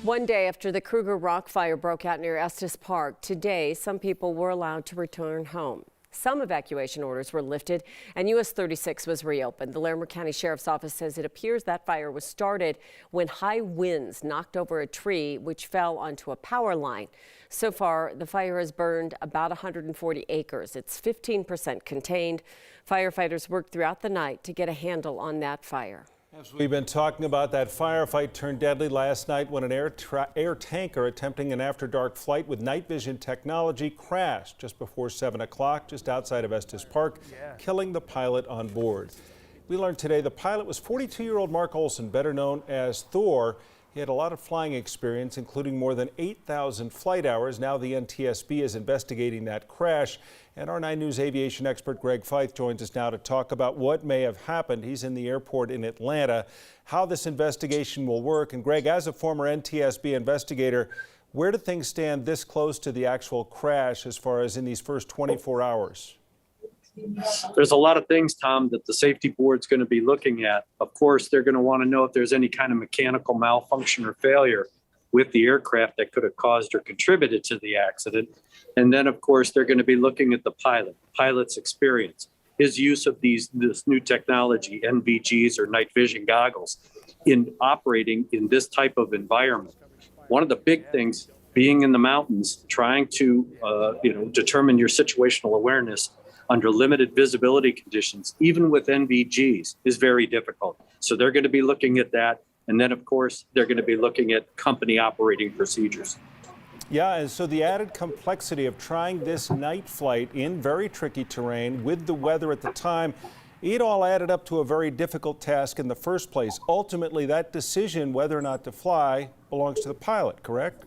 One day after the Kruger rock fire broke out near Estes Park, today some people were allowed to return home. Some evacuation orders were lifted and US 36 was reopened. The Larimer County Sheriff's Office says it appears that fire was started when high winds knocked over a tree which fell onto a power line. So far, the fire has burned about 140 acres. It's 15% contained. Firefighters worked throughout the night to get a handle on that fire. As we've been talking about, that firefight turned deadly last night when an air tanker attempting an after-dark flight with night vision technology crashed just before 7 o'clock just outside of Estes Park, killing the pilot on board. We learned today the pilot was 42-year-old Mark Olson, better known as Thor. He had a lot of flying experience, including more than 8,000 flight hours. Now the NTSB is investigating that crash. And our 9 News aviation expert Greg Feith joins us now to talk about what may have happened. He's in the airport in Atlanta, how this investigation will work. And Greg, as a former NTSB investigator, where do things stand this close to the actual crash as far as in these first 24 hours? There's a lot of things, Tom, that the safety board's going to be looking at. Of course, they're going to want to know if there's any kind of mechanical malfunction or failure with the aircraft that could have caused or contributed to the accident. And then, of course, they're going to be looking at the pilot's experience, his use of this new technology, NVGs or night vision goggles, in operating in this type of environment. One of the big things being in the mountains, trying to determine your situational awareness under limited visibility conditions, even with NVGs, is very difficult. So they're going to be looking at that. And then, of course, they're going to be looking at company operating procedures. Yeah, and so the added complexity of trying this night flight in very tricky terrain with the weather at the time, it all added up to a very difficult task in the first place. Ultimately, that decision whether or not to fly belongs to the pilot, correct?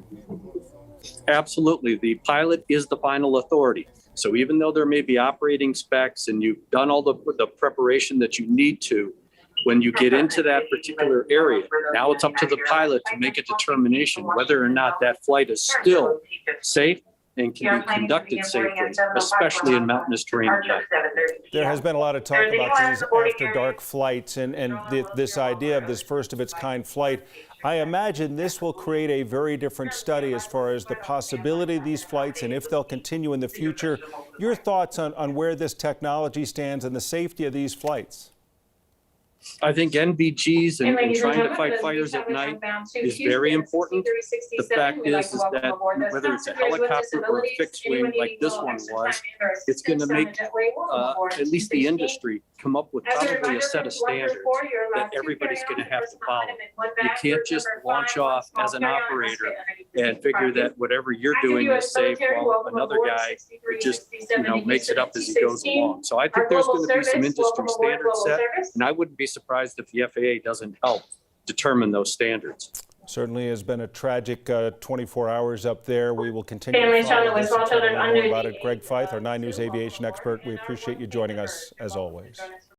Absolutely. The pilot is the final authority. So even though there may be operating specs and you've done all the preparation that you need to, when you get into that particular area, now it's up to the pilot to make a determination whether or not that flight is still safe and can be conducted safely, especially in mountainous terrain. There has been a lot of talk about these after-dark flights and this idea of this first-of-its-kind flight. I imagine this will create a very different study as far as the possibility of these flights and if they'll continue in the future. Your thoughts on where this technology stands and the safety of these flights? I think NVGs and trying to fight fires at night is very important. The fact is that whether it's a helicopter or a fixed wing like this one was, it's going to make at least the industry come up with probably a set of standards that everybody's going to have to follow. You can't just launch off as an operator and figure that whatever you're doing is safe while another guy just makes it up as he goes along. So I think there's going to be some industry standards set, and I wouldn't be surprised if the FAA doesn't help determine those standards. Certainly has been a tragic 24 hours up there. We will continue to follow this and tell you more about it. Greg Feith, our 9 News aviation expert, we appreciate you joining us as always.